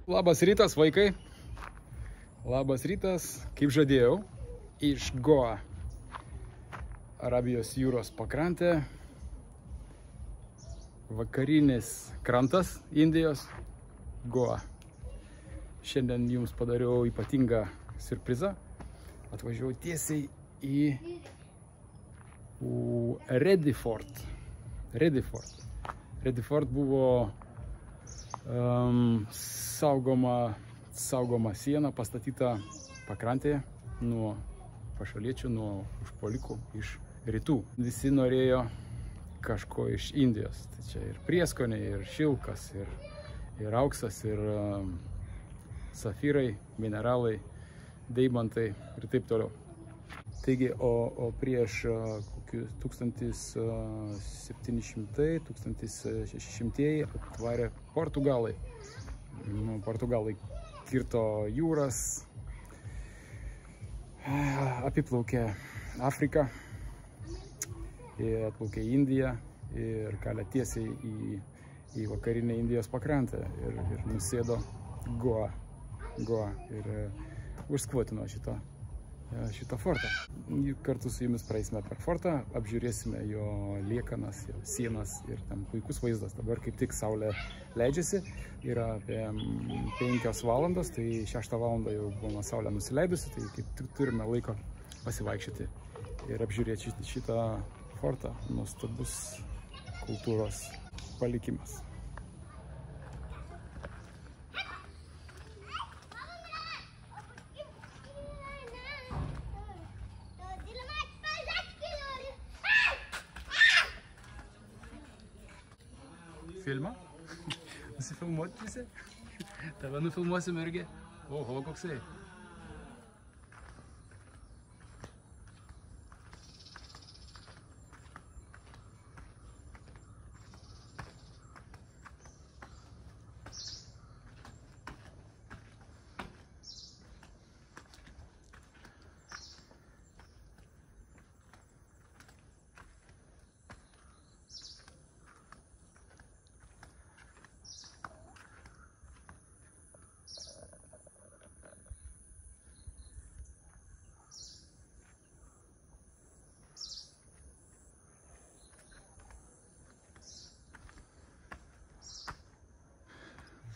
Labas rytas, vaikai. Labas rytas, kaip žadėjau, iš Goa, Arabijos jūros pakrantė, vakarinis krantas Indijos, Goa. Šiandien jums padariau ypatingą siurprizą. Atvažiavau tiesiai į Rediford. Rediford buvo saugoma siena pastatyta pakrantėje nuo pašaliečių, nuo užpuolikų iš rytų. Visi norėjo kažko iš Indijos. Tai čia ir prieskoniai, ir šilkas, ir auksas, ir safyrai, mineralai, deimantai ir taip toliau. Taigi, o prieš kokius 1700-1600 atvarė Portugalai. Portugalai kirto jūras, apiplaukė Afriką, atplaukė Indiją ir kalė tiesiai į vakarinę Indijos pakrantę ir nusėdo Goa ir užskvotino šitą fortą. Kartu su jumis praeisime per fortą, apžiūrėsime jo liekanas, jo sienas ir ten puikus vaizdas. Dabar kaip tik saulė leidžiasi, yra apie 5 valandos, tai 6 valandą jau buvo saulė nusileidusi, tai kaip tik turime laiko pasivaikščioti ir apžiūrėti šitą fortą. Nuostabus kultūros palikimas. Filmą? Nusifilmuoti visi? Tave nufilmuosim irgi. Oho, koksai.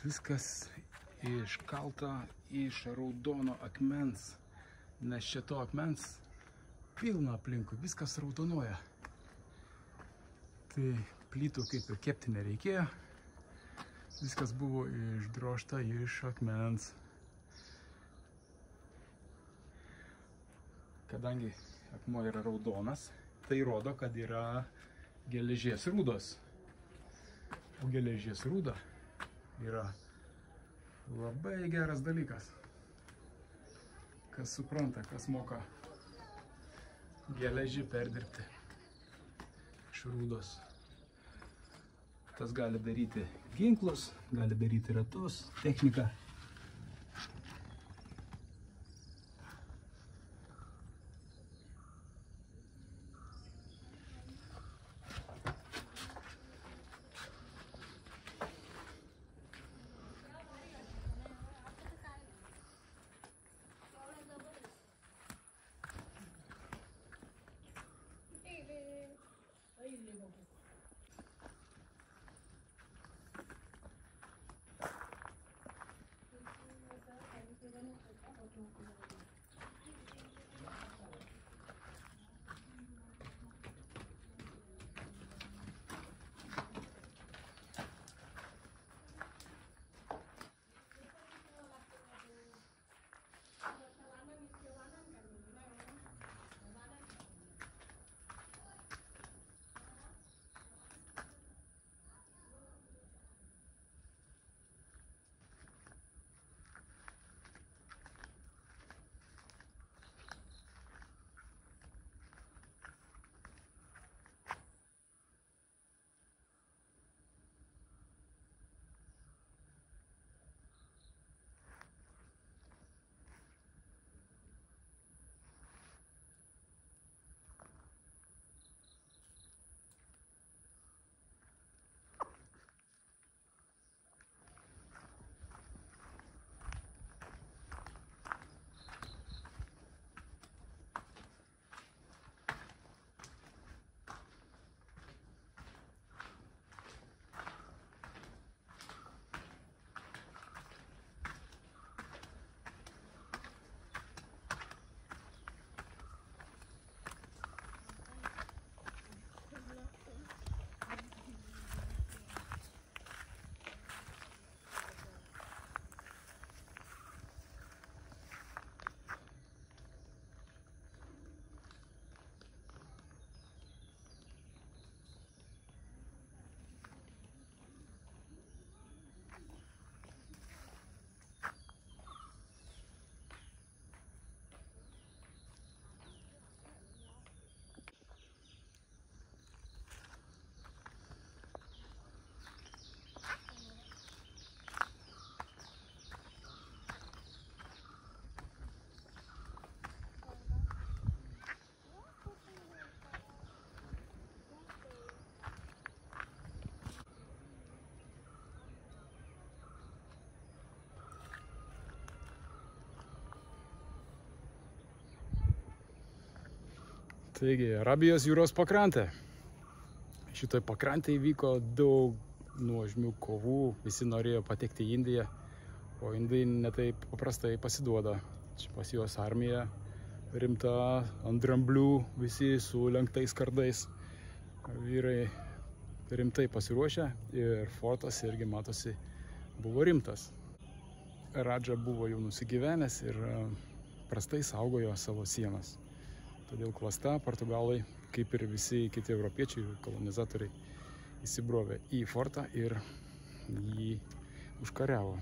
Viskas iškalta iš raudono akmens, nes šito akmens pilna aplinkui, viskas raudonuoja. Tai plytų kaip ir kepti nereikėjo, viskas buvo išdrožta iš akmens. Kadangi akmuo yra raudonas, tai rodo, kad yra geležies rūdos. O geležies rūda yra labai geras dalykas. Kas supranta, kas moka geležį perdirbti iš rūdos. Tas gali daryti ginklus, gali daryti ratus, techniką. Taigi, Arabijos jūros pakrantė. Šitoj pakrantėje vyko daug nuožmių kovų, visi norėjo patekti į Indiją, o indai netaip paprastai pasiduoda. Čia pas juos armija rimta, ant dramblių, visi su lenktais kardais. Vyrai rimtai pasiruošę ir fortas irgi matosi buvo rimtas. Radža buvo jau nusigyvenęs ir prastai saugojo savo sienas. Todėl klasta portugalai, kaip ir visi kiti europiečiai, kolonizatoriai, įsibrovė į fortą ir jį užkariavo.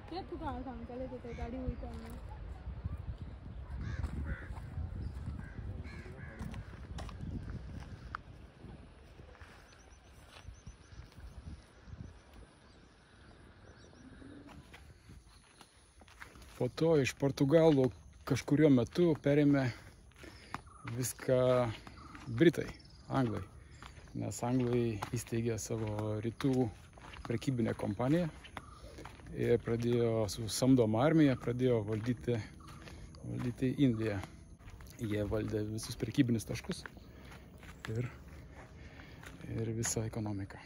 क्या तू कहाँ काम कर लेते थे गाड़ी हुई करना Po to iš Portugalų kažkuriuo metu perėmė viską Britai, Anglai, nes Anglai įsteigė savo rytų prekybinę kompaniją ir pradėjo su samdoma armija, pradėjo valdyti Indiją. Jie valdė visus prekybinius taškus ir visą ekonomiką.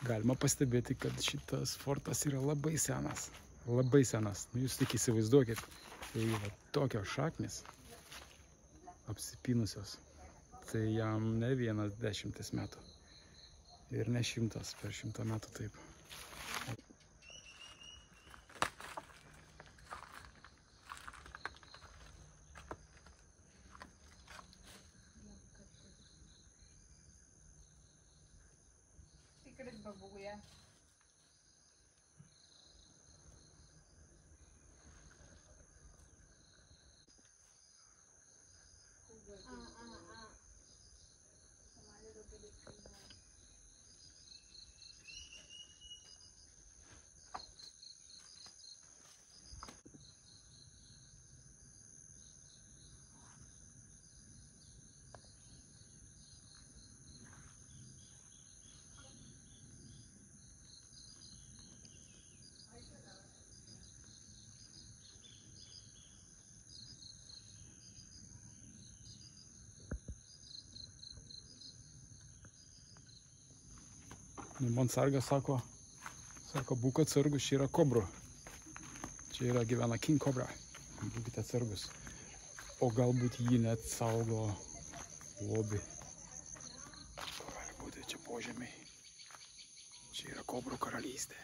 Galima pastebėti, kad šitas fortas yra labai senas. Labai senas. Jūs tik įsivaizduokit, tai yra tokios šaknis apsipinusios. Tai jam ne 10 metų. Ir ne 100, per 100 metų taip. तिकडेच बघूया Man sargas sako, būk atsargus, čia yra kobrų. Čia yra gyvena king cobra. Būkite atsargus. O galbūt jį net saugo lobį. Gali būti čia požemiai. Čia yra kobrų karalystė.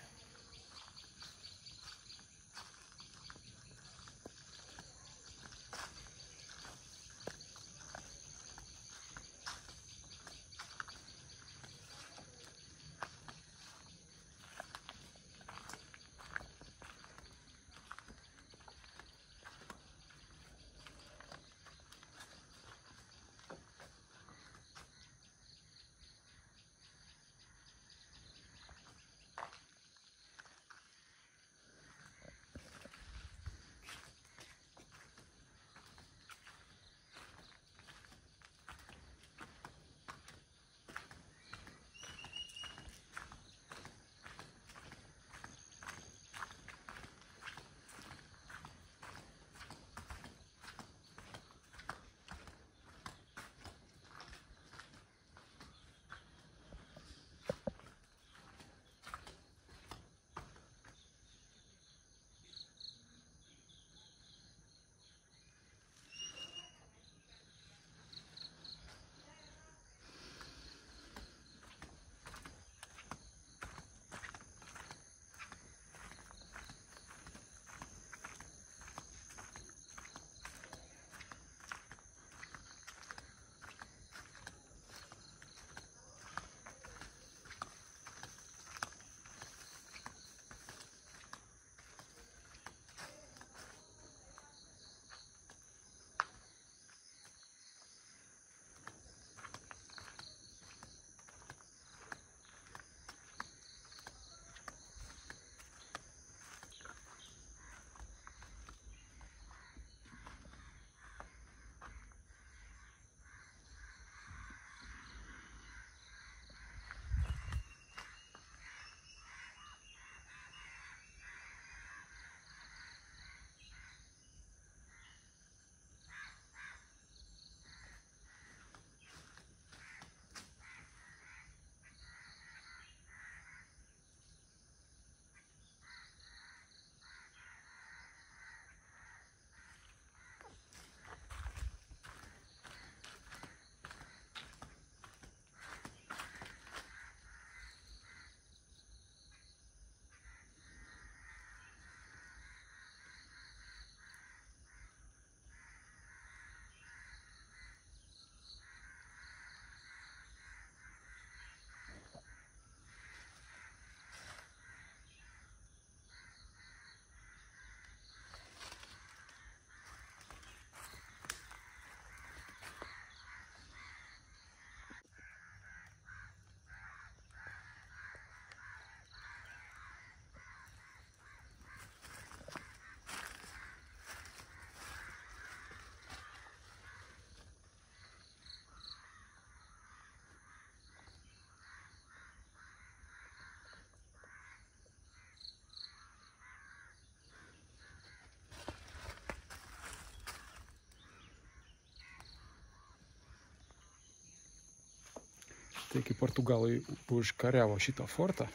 Tai kai portugalai užkariavo šitą fortą,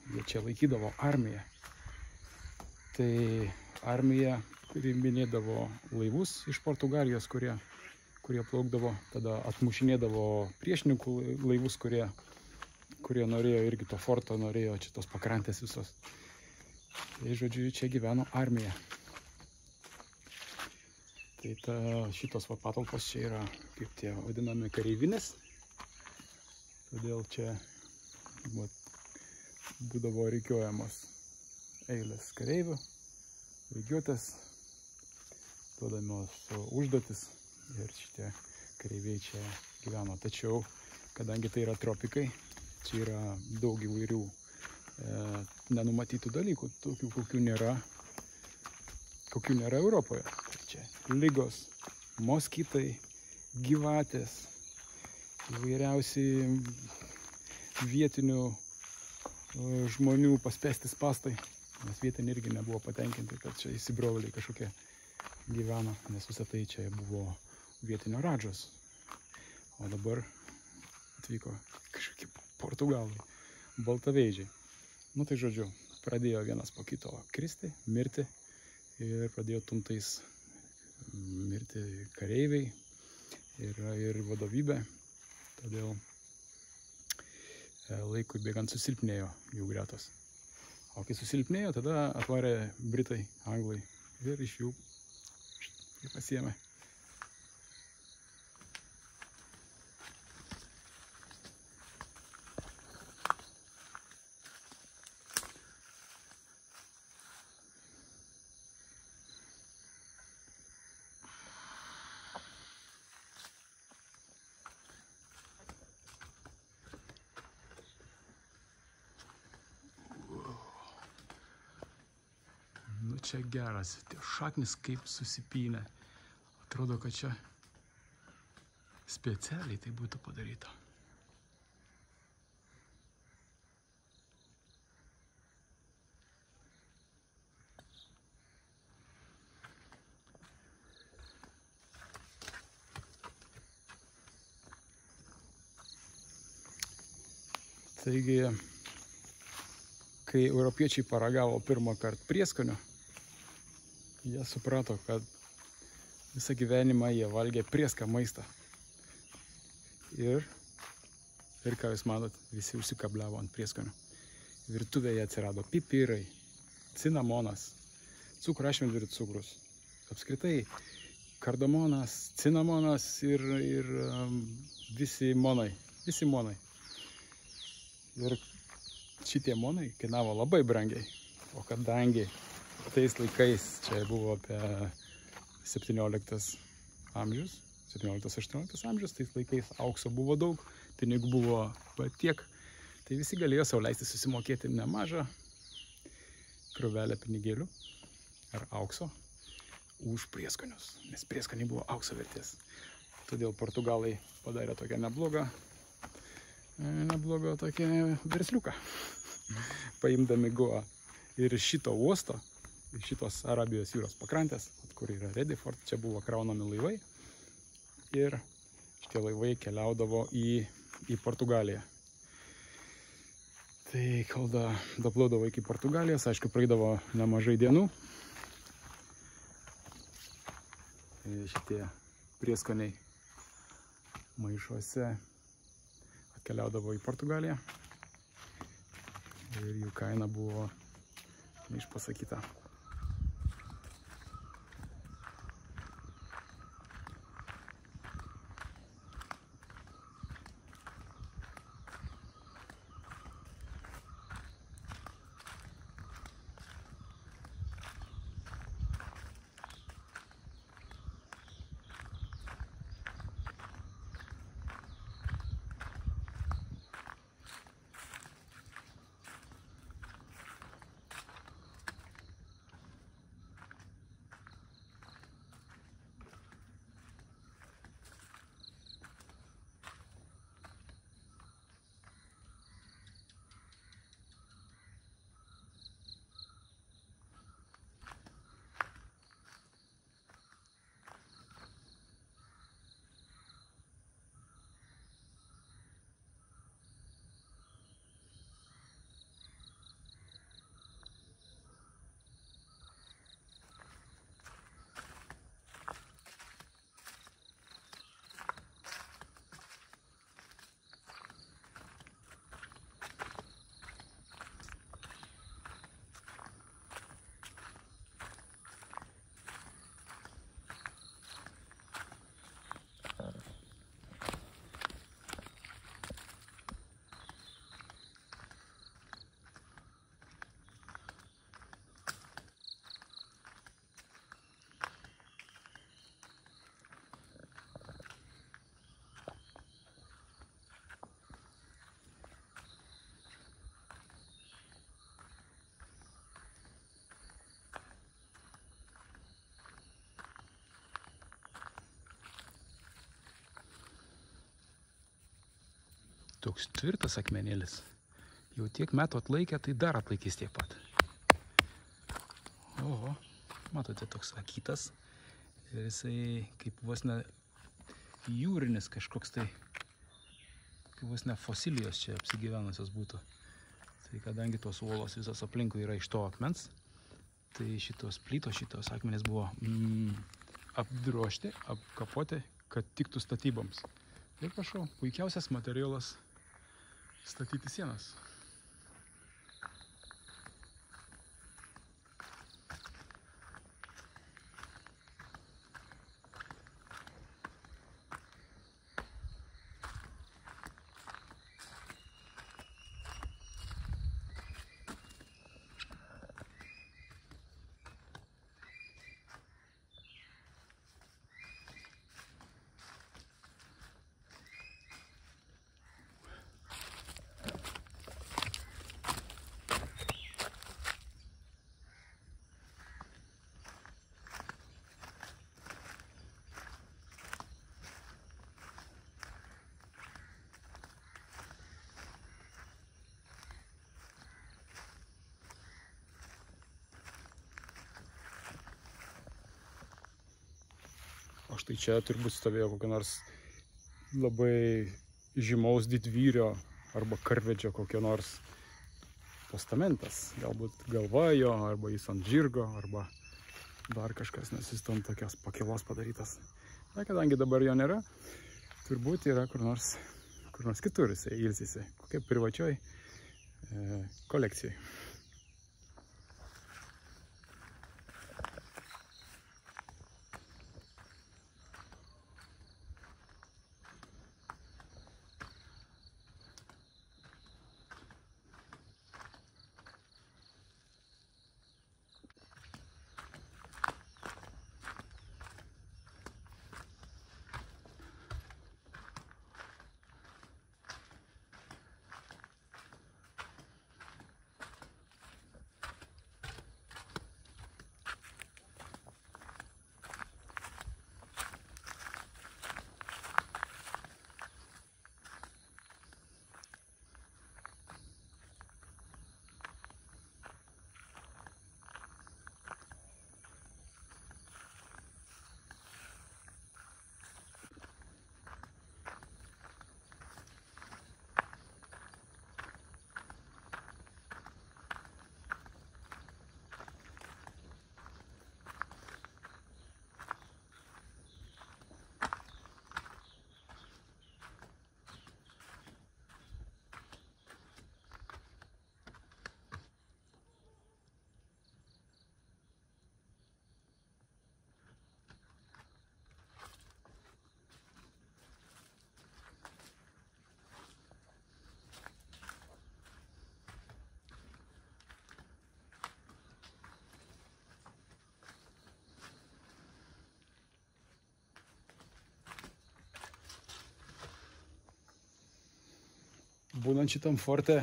jie čia laikydavo armiją. Tai armija priiminėdavo laivus iš Portugalijos, kurie plaukdavo, tada atmušinėdavo priešininkų laivus, kurie norėjo irgi to forto, norėjo čia tos pakrantės visos. Tai žodžiu, čia gyveno armija. Tai šitos patalpos čia yra kaip tie vadinami kareivinės. Todėl čia būdavo rikiuojamos eilės kareivių, rikiuotės, duodamos užduotis ir šitie kareiviai čia gyveno. Tačiau, kadangi tai yra tropikai, čia yra daug įvairių nenumatytų dalykų, tokių kokių nėra Europoje. Čia ligos, moskitai, gyvatės, įvairiausi vietinių žmonių paspęsti spastai, nes vietiniai irgi nebuvo patenkinti, kad čia įsibrovėliai kažkokie gyvena, nes visą tai čia buvo vietinio radžos. O dabar atvyko kažkokie portugalai. baltaveidžiai. Nu tai žodžiu, pradėjo vienas po kito kristi, mirti ir pradėjo tumtais mirti kareiviai ir vadovybė. Todėl laikui bėgant susilpnėjo jų gretos. O kai susilpnėjo, tada atvarė Britai, Anglai ir iš jų pasiėmė. Nu čia geras, tie šaknis kaip susipynė. Atrodo, kad čia specialiai tai būtų padaryta. Taigi, kai europiečiai paragavo pirmą kartą prieskonio, jie suprato, kad visą gyvenimą jie valgė prieską maistą. Ir ką jūs matot, visi užsikabliavo ant prieskonio. Virtuvėje atsirado pipirai, cinamonas, cukrašmedžių cukrus. Apskritai, kardamonas, cinamonas ir visi monai. Ir šitie monai kainavo labai brangiai. O kadangi tais laikais, čia buvo apie 17 amžius, 17-18 amžius, tais laikais aukso buvo daug, pinigų buvo tiek, tai visi galėjo sau leisti susimokėti nemažą krūvelę pinigėlių ar aukso už prieskonius, nes prieskoniai buvo aukso vertės. Todėl portugalai padarė tokią neblogą tokią versliuką, paimdami Goa. Ir šito uosto, šitos Arabijos jūros pakrantės, kur yra Rediford, čia buvo kraunami laivai ir šitie laivai keliaudavo į Portugaliją. Tai kol daplaudavo iki Portugalijos, aišku, praeidavo nemažai dienų. Šitie prieskoniai maišuose atkeliaudavo į Portugaliją ir jų kaina buvo neišpasakyta. Toks tvirtas akmenėlis. Jau tiek metų atlaikė, tai dar atlaikys tiek pat. Oho, matote, toks akytas. Ir jisai kaip vos ne jūrinis kažkoks tai, kaip vos ne fosilijos čia apsigyvenusios būtų. Tai kadangi tos uolos visos aplinkui yra iš to akmens, tai šitos plytos, šitos akmenys buvo apdrožti, apkapoti, kad tiktų statyboms. Ir prašau, puikiausias materialas statyti sienas. O štai čia turbūt stovėjo kokio nors labai žymaus didvyrio arba karvedžio kokio nors postamentas. Galbūt galva jo, arba jis ant žirgo, arba dar kažkas, nes jis tam tokios pakilos padarytas. Na, kadangi dabar jo nėra, turbūt yra kur nors kitur jisai ilsisi, kokia privačioj kolekcijai. Būnant šitam forte,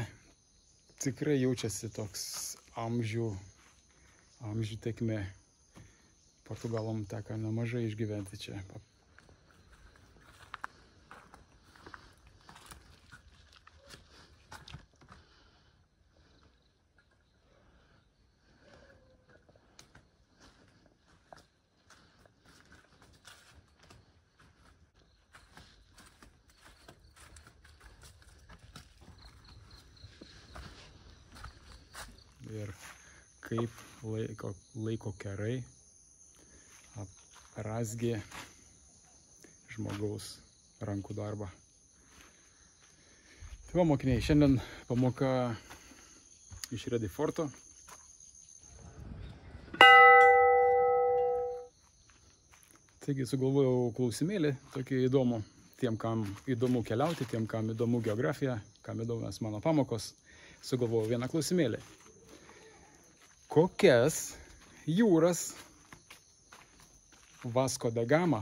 tikrai jaučiasi toks amžių tėkmė. Portugalom teko nemažai išgyventi čia. Ir kaip laiko kerai aprazgė žmogaus rankų darbą. Tai va, mokiniai, šiandien pamoka iš Redi forto. Taigi sugalvojau klausimėlį, tokį įdomų, tiem, kam įdomu keliauti, tiem, kam įdomu geografija, kam įdomios mano pamokos, sugalvojau vieną klausimėlį. Kokias jūras Vasco da Gama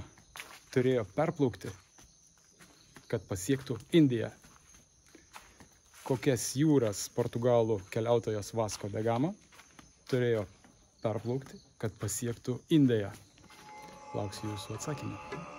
turėjo perplaukti, kad pasiektų Indiją? Kokias jūras portugalų keliautojas Vasco da Gama turėjo perplaukti, kad pasiektų Indiją? Lauksiu jūsų atsakymą.